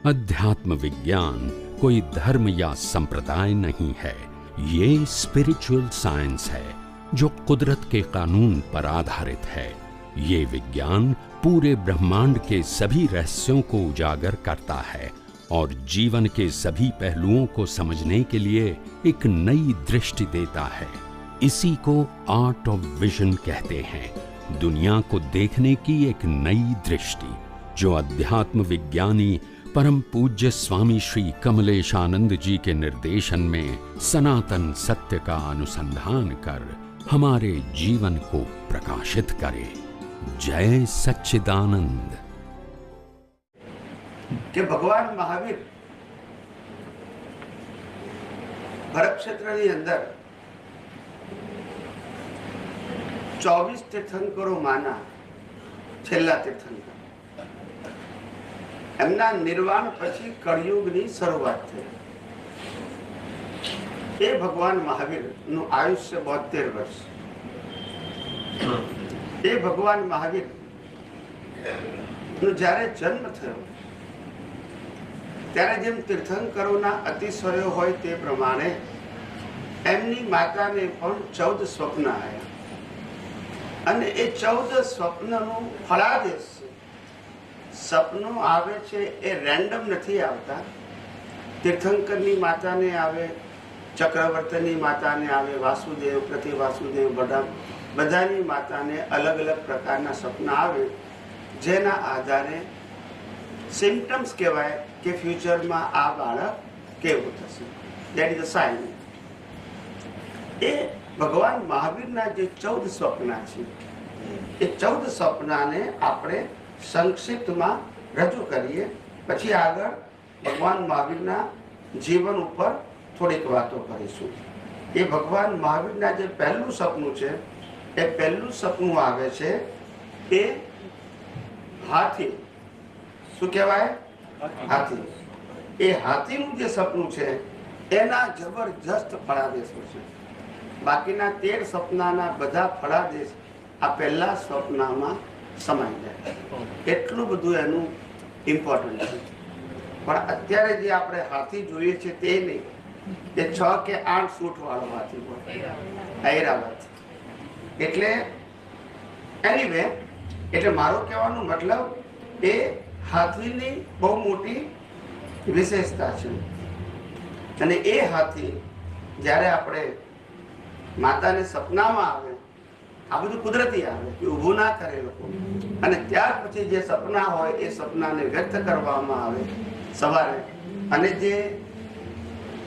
अध्यात्म विज्ञान कोई धर्म या संप्रदाय नहीं है, ये स्पिरिचुअल साइंस है जो कुदरत के कानून पर आधारित है। ये विज्ञान पूरे ब्रह्मांड के सभी रहस्यों को उजागर करता है और जीवन के सभी पहलुओं को समझने के लिए एक नई दृष्टि देता है। इसी को आर्ट ऑफ विजन कहते हैं, दुनिया को देखने की एक नई दृष्टि, जो अध्यात्म विज्ञानी परम पूज्य स्वामी श्री कमलेशानंद जी के निर्देशन में सनातन सत्य का अनुसंधान कर हमारे जीवन को प्रकाशित करे। जय सच्चिदानंद। कि भगवान महावीर भरत क्षेत्रनी अंदर 24 तीर्थंकरो माना छेल्ला तीर्थंकर एमना निर्वाण पछी कलियुगनी शरूआत थई। ए भगवान महावीर नु आयुष्य 72 वर्ष। ए भगवान महावीर नु જ્યારે જન્મ થયો ત્યારે જેમ તીર્થંકરોના અતિશયો હોય તે પ્રમાણે એમની માતાને પણ 14 સ્વપ્ન આવ્યા અને એ 14 સ્વપ્નનું ફળાદેશ છે। સપનો આવે છે એ રેન્ડમ નથી આવતા। તીર્થંકરની માતાને આવે, ચક્રવર્તીની માતાને આવે, વાસુદેવ, પ્રતિ વાસુદેવ, બધાની માતાને અલગ અલગ પ્રકારના સપના આવે, જેના આધારે સિમ્પટમ્સ કહેવાય કે ફ્યુચરમાં આ બાળક કેવું થશે। That is a sign. એ ભગવાન મહાવીરના જે 14 સ્વપ્ના છે એ 14 સ્વપ્નાને આપણે સંક્ષિપ્તમાં રજૂ કરીએ, પછી આગળ ભગવાન મહાવીરના જીવન ઉપર થોડીક વાતો કરીશું। એ ભગવાન મહાવીરના જે પહેલું સપનું છે એ પહેલું સપનું આવે છે એ હાથી। શું કહેવાય? હાથી। એ હાથીનું જે સપનું છે એના જબરજસ્ત ફળાદેશો છે। બાકીના 13 સપનાના બધા ફળાદેશ આ પહેલા સ્વપ્નમાં સમાઈ જાય, એટલું બધું એનું ઇમ્પોર્ટન્ટ છે। પણ અત્યારે જે આપણે હાથી જોઈએ છે તે નહીં, એ 6 કે 8 સૂટ વાળો હાથી હોય, ઐરાવત। એટલે એનીવે, એટલે મારો કહેવાનો મતલબ એ હાથીની બહુ મોટી વિશેષતા છે। અને એ હાથી જ્યારે આપણે માતાને સપનામાં આવે, આ બધું કુદરતી આવે, એ ઊભું ના કરે લોકો, અને ત્યાર પછી જે સપના હોય એ સપનાને વ્યક્ત કરવામાં આવે સવારે, અને જે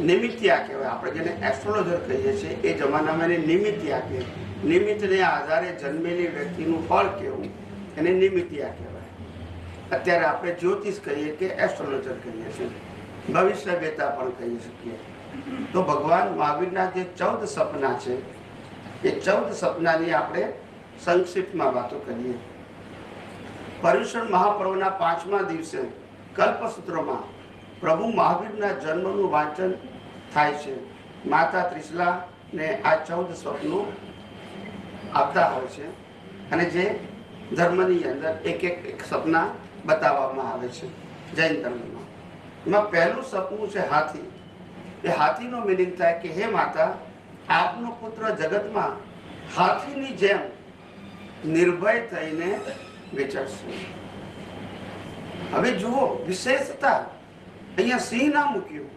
નિમિત્યા કહેવાય, આપણે જેને એસ્ટ્રોલોજર કહીએ છીએ, એ જમાનામાં એને નિમિત્યા કહે। નિમિત્તને આધારે જન્મેલી વ્યક્તિનું ફળ કેવું એને નિમિત્યા કહેવાય। અત્યારે આપણે જ્યોતિષ કહીએ કે એસ્ટ્રોલોજર કહીએ છીએ, ભવિષ્ય વેતા પણ કહી શકીએ। તો ભગવાન મહાવીરના જે 14 સપના છે એ 14 સપનાની આપણે સંક્ષિપ્તમાં વાતો કરીએ। પર્યુષણ મહાપર્વના 5મા દિવસે કલ્પસૂત્રમાં પ્રભુ મહાવીરના જન્મનું વાંચન થાય છે। માતા ત્રિશલાને આ 14 સ્વપ્નો આપતા હોય છે, અને જે ધર્મની અંદર એક સપના બતાવવામાં આવે છે જૈન ધર્મમાં। એમાં પહેલું સપનું છે હાથી। એ હાથીનો મિનિંગ થાય કે હે માતા, આપનો પુત્ર જગતમાં હાથીની જેમ નિર્ભય થઈને વિચરશે। હવે જુઓ વિશેષતા, અહીંયા સિંહ ના મૂક્યું,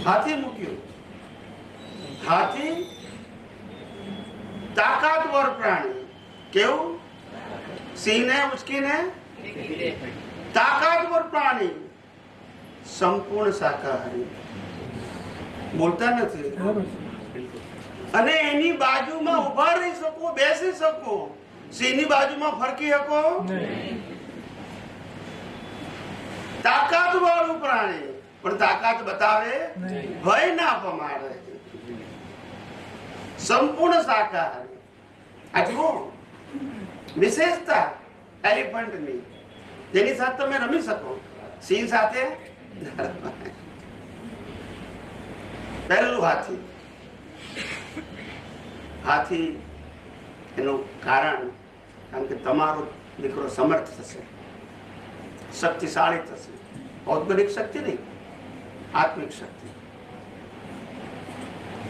હાથી મૂક્યું। હાથી તાકાતવર પ્રાણી, કેવું? સિંહને ઉચકીને તાકાતવર પ્રાણી, સંપૂર્ણ શાકાહારી, બોલતા નથી, અને એની બાજુમાં ઉભા રહી શકો, બેસી શકો। સિંહની બાજુમાં ફરકી શકો? તાકાતવાળું પ્રાણી, પણ તાકાત બતાવે, ભય ના પમાડે, સંપૂર્ણ શાકાહારી। આ જુઓ વિશેષતા એલિફન્ટની, જેની સાથે તમે રમી શકો, સિંહ સાથે। પહેલું હાથી। હાથી એનું કારણ, કારણ કે તમારો દીકરો સમર્થ થશે, શક્તિશાળી થશે. ભૌગોલિક શક્તિ નહીં, આત્મિક શક્તિ.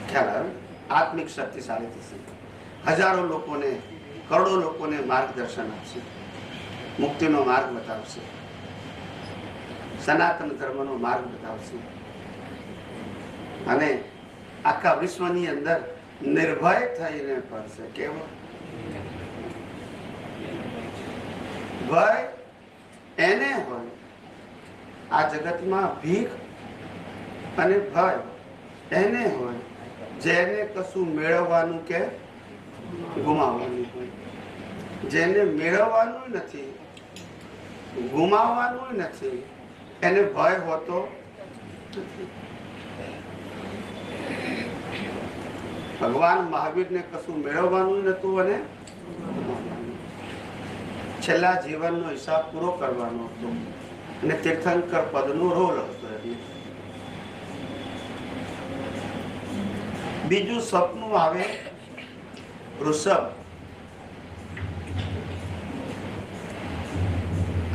ખ્યાલ આવે? આત્મિક શક્તિશાળી થશે. હજારો લોકોને, કરોડો લોકોને માર્ગદર્શન આપશે, મુક્તિનો માર્ગ બતાવશે, સનાતન ધર્મનો માર્ગ બતાવશે અને આખા વિશ્વની અંદર નિર્ભય થઈને ફરશે. કેવો ભય એને હોય આ જગતમાં, ભીખ અને ભય એને હોય જેને કશું મેળવવાનું કે ગુમાવવાનું હોય. જેને મેળવવાનું નથી, ગુમાવવાનું નથી, એને ભય હોતો નથી. ભગવાન મહાવીરને કશું મેળવવાનું નતું અને છેલ્લા જીવનનો હિસાબ પૂરો કરવાનો હતો અને તીર્થંકર પદનો રોલ હતો. બીજું સપનું આવે વૃષભ.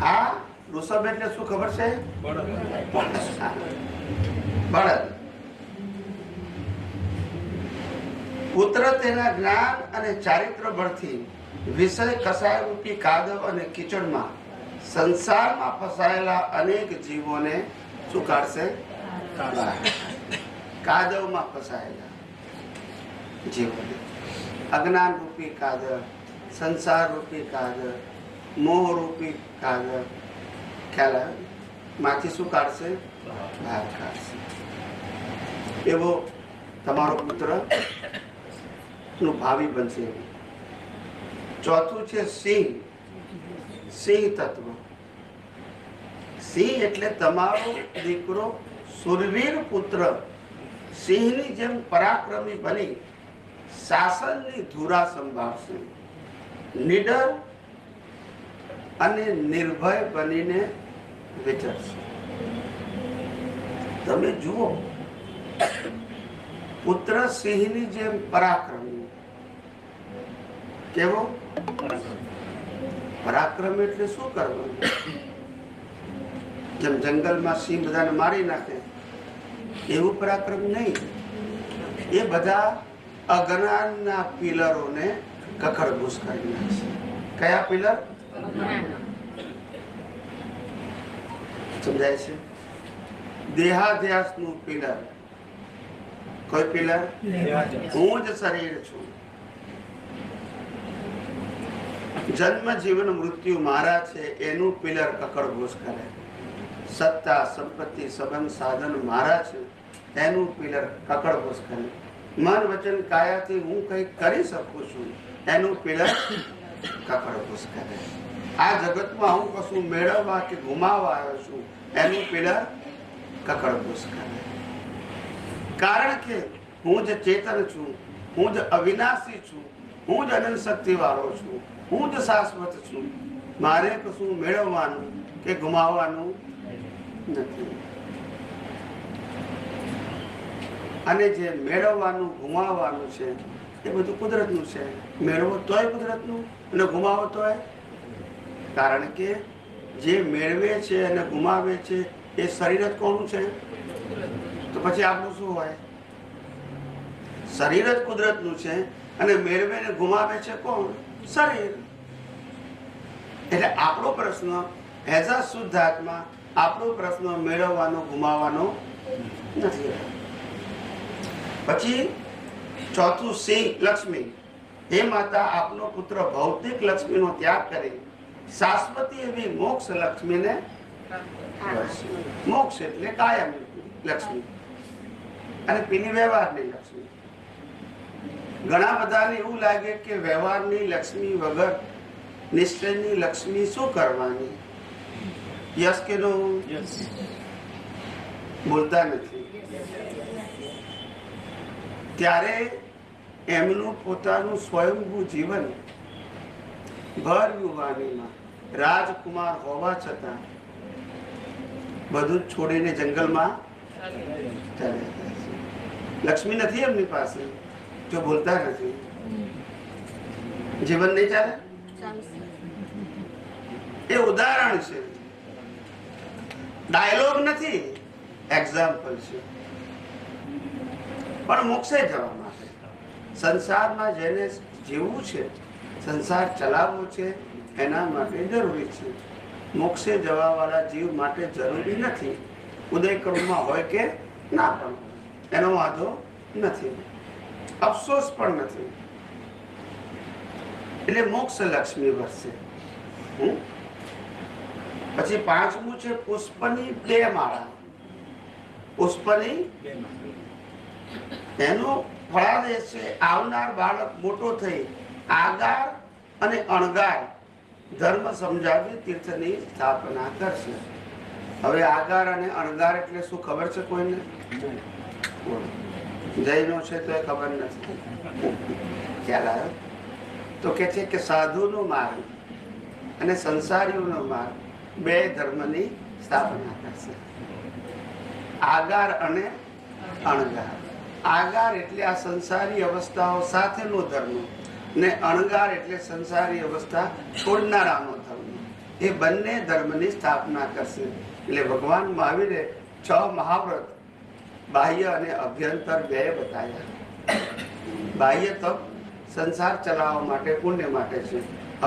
આ વૃષભ એટલે શું ખબર છે? બળદ. પુત્ર તેના જ્ઞાન અને ચારિત્ર બળથી વિષય કસાય રૂપી કાદવ અને કીચડમાં સંસારમાં ફસાયેલા અનેક જીવોને શું કાઢશે? કાદવમાં ફસાયેલા જીવોને. અજ્ઞાન રૂપી કાદવ, સંસાર રૂપી કાદવ, મોહ રૂપી કાદવ, ખ્યાલ આવે? માંથી શું કાઢશે? બહાર કાઢશે. એવો તમારો પુત્ર નું ભાવિ બનશે. ચોથું છે સિંહ. સિંહ તત્વ. સિંહ એટલે તમારો દીકરો સુરવીર પુત્ર સિંહની જેમ પરાક્રમી બની શાસનની ધુરા સંભાળશે. નિડર અને નિર્ભય બનીને વિચરશે. તમે જુઓ, પુત્ર સિંહની જેમ પરાક્રમી. કેવો પરાક્રમ? એટલે શું કરવાનું? જેમ જંગલમાં સિંહ બધાને મારી નાખે એવું પરાક્રમ નહીં. એ બધા અજ્ઞાનના પિલરોને કખડભૂસ કરી નાખશે. કયા પિલર? સમજાય છે? દેહાધ્યાસનું પિલર. કોઈ પિલર? હું જ શરીર છું. જન્મ જીવન મૃત્યુ મારા છે એનું પિલર કકડભૂસ કરે. સત્તા સંપત્તિ સંબંધ સાધન મારા છે એનું પિલર કકડભૂસ કરે. મન વચન કાયાથી હું કઈ કરી શકું છું એનું પિલર કકડભૂસ કરે. આ જગતમાં હું કશું મેળવવા કે ગુમાવવા આવ્યો છું એનું પિલર કકડભૂસ કરે. કારણ કે હું જ ચેતન છું, હું જ અવિનાશી છું, હું જ અનંત શક્તિ વાળો છું, હું જ શાશ્વત છું. મારે કશું મેળવવાનું કે ગુમાવવાનું નથી. અને જે મેળવવાનું ગુમાવવાનું છે એ બધું કુદરતનું છે. મેળવો તોય કુદરતનું અને ગુમાવો તોય. કારણ કે જે મેળવે છે અને ગુમાવે છે એ શરીર જ કોનું છે? તો પછી આપણું શું હોય? શરીર જ કુદરતનું છે અને મેળવે ને ગુમાવે છે કોણ? શરીર. એટલે આપણો પ્રશ્ન એઝ અ શુદ્ધ આત્મા, આપણો પ્રશ્ન મેળવવાનો ગુમાવવાનો નથી. પછી ચોથું સિંહ લક્ષ્મી. હે માતા, આપનો પુત્ર ભૌતિક લક્ષ્મીનો ત્યાગ કરી શાશ્વતી એવી મોક્ષ લક્ષ્મીને. મોક્ષ એટલે કાયમ લક્ષ્મી અને પેલી વ્યવહારની લક્ષ્મી. ઘણા બધાને એવું લાગે કે વ્યવહારની લક્ષ્મી વગર નિશ્ચયની લક્ષ્મી શું કરવાની? યસ કે નો? બોલતા નથી. ત્યારે એમનું પોતાનું સ્વયંભૂ જીવન ભર યુવાનીમાં રાજકુમાર હોવા છતાં બધું છોડીને જંગલમાં લક્ષ્મી નથી એમની પાસે. જો બોલતા નથી, જીવન નહીં ચાલે. એ ઉદાહરણ છે. ડાયલોગ નથી, એક્ઝામ્પલ છે. પણ મોક્ષે જવા માટે સંસારમાં જેને જીવવું છે, સંસાર ચલાવવો છે, એના માટે જરૂરી છે. મોક્ષે જવા વાળા જીવ માટે જરૂરી નથી. ઉદયક્રમમાં હોય કે ના પણ એનો વાંધો નથી, અફસોસ પણ નથી. એટલે મોક્ષ લક્ષ્મી વરસે. પછી પાંચમું છે પુષ્પની 2 માળા. પુષ્પની એનો ફળાદેશ છે આવનાર બાળક મોટો થઈ આગાર અને અણગાર ધર્મ સમજાવી તીર્થની સ્થાપના કરશે. હવે આગાર અને અણગાર એટલે શું ખબર છે કોઈને? જૈનો છે તો એ ખબર નથી. ખ્યાલ આવ્યો? તો કે છે કે સાધુનો માર્ગ અને સંસારીઓનો માર્ગ, 2 ધર્મની સ્થાપના કરશે. આગાર અને અણગાર. આગાર એટલે આ સંસારી અવસ્થાઓ સાથેનો ધર્મ, ને અણગાર એટલે સંસારી અવસ્થા છોડનારાનો ધર્મ. એ બંને ધર્મની સ્થાપના કરશે. એટલે ભગવાન મહાવીરે 6 મહાવ્રત બાહ્ય અને અભ્યંતર 2 બતાવ્યા. બાહ્ય તપ સંસાર ચલાવવા માટે, પુણ્ય માટે છે.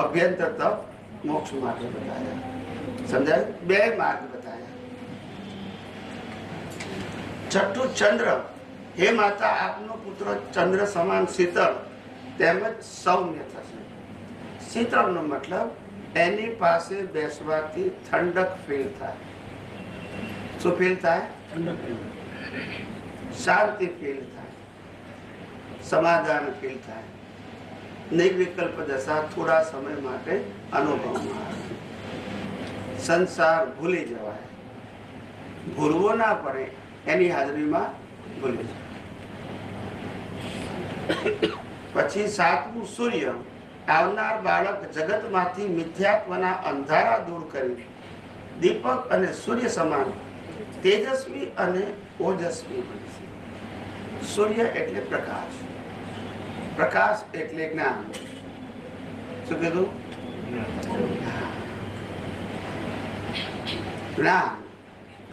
અભ્યંતર તપ મોક્ષ માટે બતાવ્યા. સમજાય? 2 માર્ગ બતાવ્યા. છઠ્ઠું ચંદ્ર. હે માતા, આપનો પુત્ર ચંદ્ર સમાન શીતળ તેમજ સૌમ્ય થશે. શીતળનો મતલબ એની પાસે બેસવાથી ઠંડક ફીલ થાય. શું ફીલ થાય? શાંતિ ફીલ થાય, સમાધાન ફીલ થાય. નિર્વિકલ્પ દશા થોડા સમય માટે અનુભવમાં આવે. સંસાર ભૂલી જવાય, ભૂલવો ના પડે એની હાજરીમાં ભૂલી જાય. પછી 7મું સૂર્ય. આવનાર બાળક જગતમાંથી મિથ્યાત્વના અંધારા દૂર કરી દીપક અને સૂર્ય સમાન તેજસ્વી અને ઓજસ્વી બનશે. સૂર્ય એટલે પ્રકાશ, પ્રકાશ એટલે જ્ઞાન. શું કીધું? જ્ઞાન,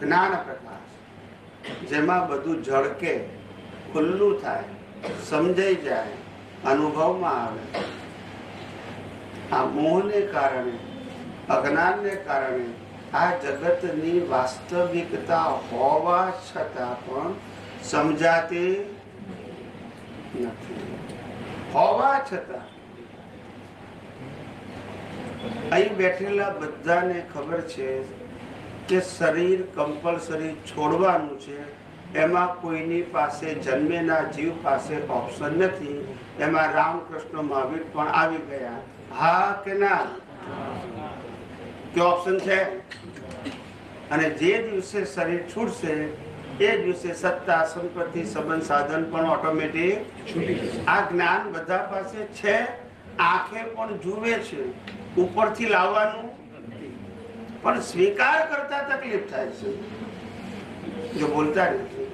જ્ઞાન પ્રકાશ, જેમાં બધું ઝળકે, ખુલ્લું થાય, સમજાઈ જાય, અનુભવમાં આવે. આ મોહને કારણે, અજ્ઞાનને કારણે આ જગતની વાસ્તવિકતા હોવા છતાં પણ સમજાતી નથી. હોવા છતાં અહીં બેઠેલા બધાને ખબર છે કે શરીર કમ્પલસરી છોડવાનું છે. એમાં કોઈની પાસે, જન્મેના જીવ પાસે ઓપ્શન નથી. એમાં રામકૃષ્ણ મહાવીર પણ આવી ગયા. હા કે ના? કે ઓપ્શન છે? અને જે દિવસે શરીર છૂટશે એ દિવસે સત્તા, સંપત્તિ, સંબંધ, સાધન પણ ઓટોમેટિક છૂટી જશે. આ જ્ઞાન બધા પાસે છે, આંખે પણ જુએ છે, ઉપરથી લાવવાનું પણ સ્વીકાર કરતા તકલીફ થાય છે. જો બોલતા નથી,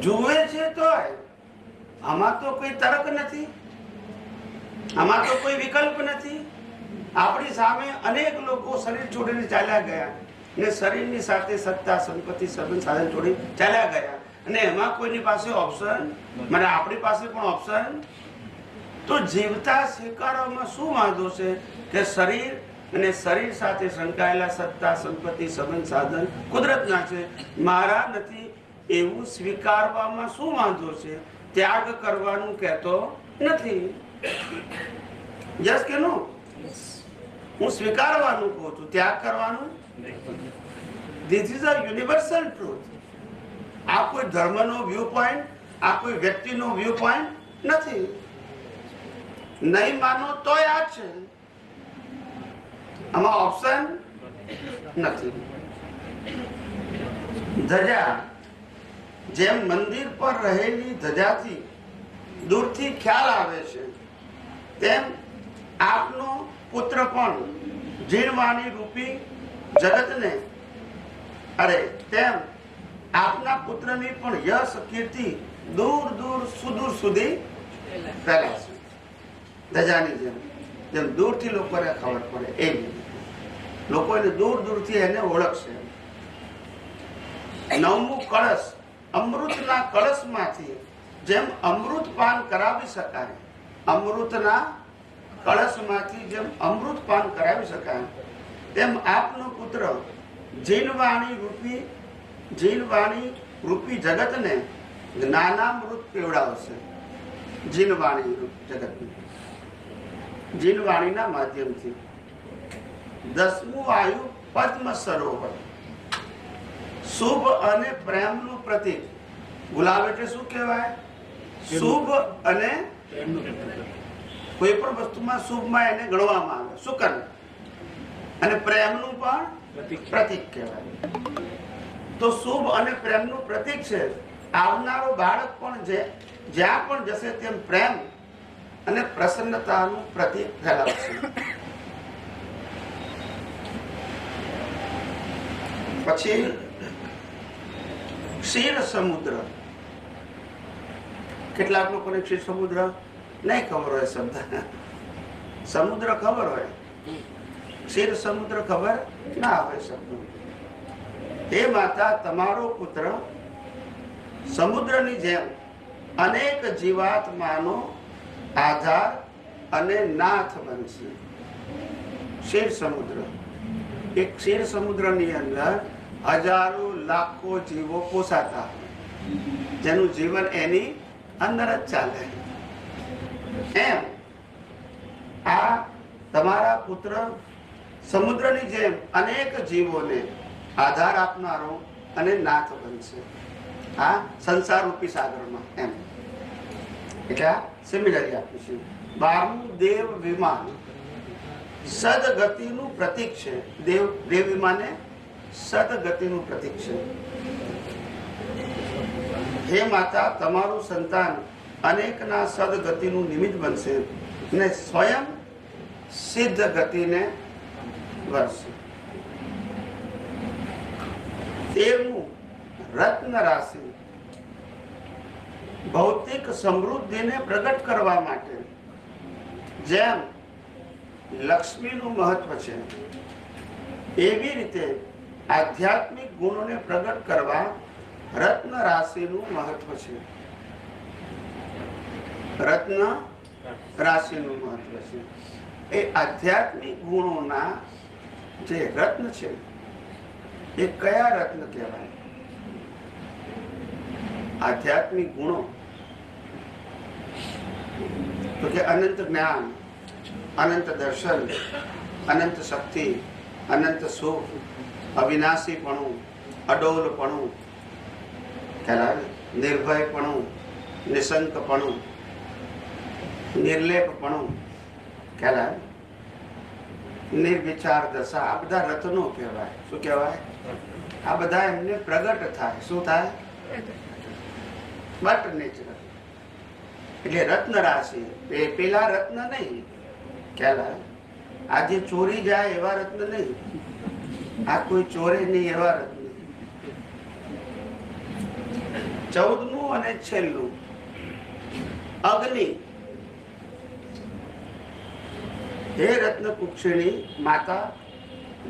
જુએ છે તો આમાં તો કોઈ તર્ક નથી, આમાં તો કોઈ વિકલ્પ નથી. આપણી સામે અનેક લોકો શરીર છોડીને ચાલ્યા ગયા ને શરીરની સાથે સત્તા, સંપત્તિ, સંબંધ, સાધન છોડી ચાલ્યા ગયા, અને એમાં કોઈની પાસે ઓપ્શન, મને આપણી પાસે પણ ઓપ્શન. તો જીવતા સ્વીકારવામાં શું વાંધો છે કે શરીર અને શરીર સાથે સંકળાયેલા સત્તા, સંપત્તિ, સંબંધ, સાધન કુદરતના છે, મારા નથી, એવું સ્વીકારવામાં શું વાંધો છે? ત્યાગ કરવાનું કહેતો નથી. યસ કે નો? હું સ્વીકારવાનું કહું છું, ત્યાગ કરવાનું. This is a universal truth. આ કોઈ ધર્મનો વ્યૂ પોઈન્ટ, આ કોઈ વ્યક્તિનો વ્યૂ પોઈન્ટ નથી. નહીં માનો તો આ છે, આમાં ઓપ્શન નથી. ધજા. જેમ મંદિર પર રહેલી ધજાથી દૂરથી ખ્યાલ આવે છે, તેમ આપનો પુત્ર પણ જીણવાણી રૂપી જગતને, તેમ આપના પુત્રની પણ યશ, કીર્તિ દૂર દૂર સુદૂર સુધી ફેલાશે. ધજાની જેમ જેમ દૂરથી લોકોને ખબર પડે એવી. લોકો એને દૂર દૂરથી એને ઓળખશે. 9મું કળશ, અમૃતના કળશમાંથી જેમ અમૃત પાન કરાવી શકાય, અમૃતના કળશમાંથી જેમ અમૃત પાન કરાવી શકાય, તેમ આપનો પુત્ર જીનવાણી રૂપી જગતને જ્ઞાનામૃત પીવડાવશે. જીનવાણી જગતને જીનવાણીના માધ્યમથી. 10મું આયુ પદ્મ સરોવર, શુભ અને પ્રેમનું પ્રતીક. ગુલાબ એટલે શું કહેવાય? શુભ અને કોઈ પણ વસ્તુમાં શુભમાં એને ગણવામાં આવે શુકન, અને પ્રેમનું પણ પ્રતીક કહેવાય. તો શુભ અને પ્રેમનું પ્રતીક છે. આવનારો બાળક પણ જ્યાં પણ જશે તેમ પ્રેમ અને પ્રસન્નતાનું પ્રતીક ફેલાવશે. પછી ક્ષીર સમુદ્ર. કેટલાક લોકોને ક્ષીર સમુદ્ર નહીં ખબર હોય શબ્દ. સમુદ્ર ખબર હોય, ક્ષીર સમુદ્ર ખબર ના હોય શબ્દ. હે માતા, તમારો પુત્ર સમુદ્રની જેમ અનેક જીવાત્માનો આધાર અને નાથ બનશે. ક્ષીર સમુદ્ર, એક ક્ષીર સમુદ્રની અંદર હજારો લાખો જીવો પોસાતા, જેનું જીવન એની અંદર જ ચાલે. એમ આ તમારા પુત્ર સમુદ્રની જેમ અનેક જીવોને આધાર આપનારો અને નાથ બનશે આ સંસાર રૂપી સાગરમાં. એમ એટલે આ સિમિલરી આપીશું. 12મું દેવ વિમાન, સદગતિનું પ્રતીક છે. દેવ વિમાને સદગતિનું પ્રતીક છે. હે માતા, તમારું સંતાન અનેકના સદગતિનું નિમિત્ત બનશે અને સ્વયં સિદ્ધ ગતિને વરસે. 13મું રત્ન રાશિ, ભૌતિક સમૃદ્ધિને પ્રગટ કરવા માટે જેમ લક્ષ્મીનું મહત્વ છે, એવી રીતે આધ્યાત્મિક ગુણોને પ્રગટ કરવા રત્ન રાશિનું મહત્વ છે. રત્ન રાશિનું મહત્વ છે. એ આધ્યાત્મિક ગુણોના જે રત્ન છે એ કયા રત્ન કહેવાય? આધ્યાત્મિક ગુણો તો કે અનંત જ્ઞાન, અનંત દર્શન, અનંત શક્તિ, અનંત સુખ, અવિનાશીપણું, અડોલપણું કહેવાય, નિર્ભયપણું, નિશંકપણું, નિર્લેપપણું કહેવાય, નિર્વિચાર દશા. આ બધા રત્નો કહેવાય. શું કહેવાય? આ બધા એમને પ્રગટ થાય. શું થાય? But natural. એટલે રત્ન રાશિ એ પેલા રત્ન નહીં કહેવાય. આજે ચોરી જાય એવા રત્ન નહીં, આ કોઈ ચોરે નહીં એવા રત્ન. 14મું અને છેલ્લું અગ્નિ. હે રત્ન કુક્ષિણી માતા,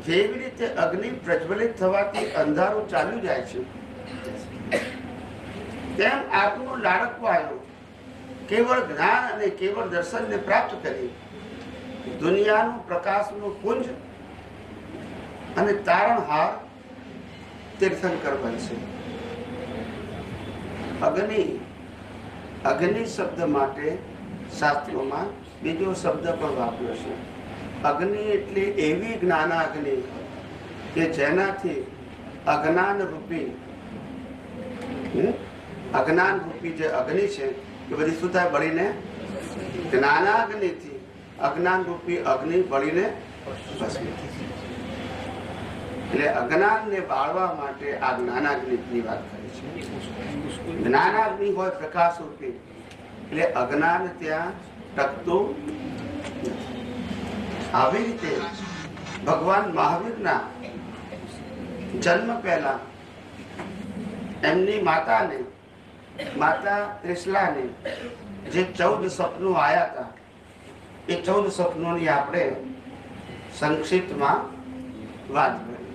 જેવી રીતે અગ્નિ પ્રજ્વલિત થવાથી અંધારું ચાલ્યું જાય છે, તેમ આપનો લાડકવાયો કેવળ જ્ઞાન અને કેવળ દર્શનને પ્રાપ્ત કરી દુનિયાનું પ્રકાશનું પુંજ અને તારણહાર તીર્થંકર બનશે. અગ્નિ, અગ્નિ શબ્દ માટે શાસ્ત્રોમાં બીજો શબ્દ પણ વાપર્યો છે. અગ્નિ એટલે એવી જ્ઞાનાગ્નિ કે જેનાથી અજ્ઞાન રૂપી જે અગ્નિ છે એ બધી શું થાય? બળીને જ્ઞાનાગ્નિથી અજ્ઞાન રૂપી અગ્નિ બળીને ભસ્મ. એટલે અજ્ઞાનને બાળવા માટે આ જ્ઞાનાગ્નિની વાત કરી છે. જ્ઞાનાગ્નિ હોય પ્રકાશ રૂપી, એટલે અજ્ઞાન ત્યાં ટકતું. આવી રીતે ભગવાન મહાવીરના જન્મ પહેલા એમની માતા ત્રિશલાને જે 14 સપનો આયા હતા, એ 14 સપનોની આપણે સંક્ષિપ્તમાં વાત કરી.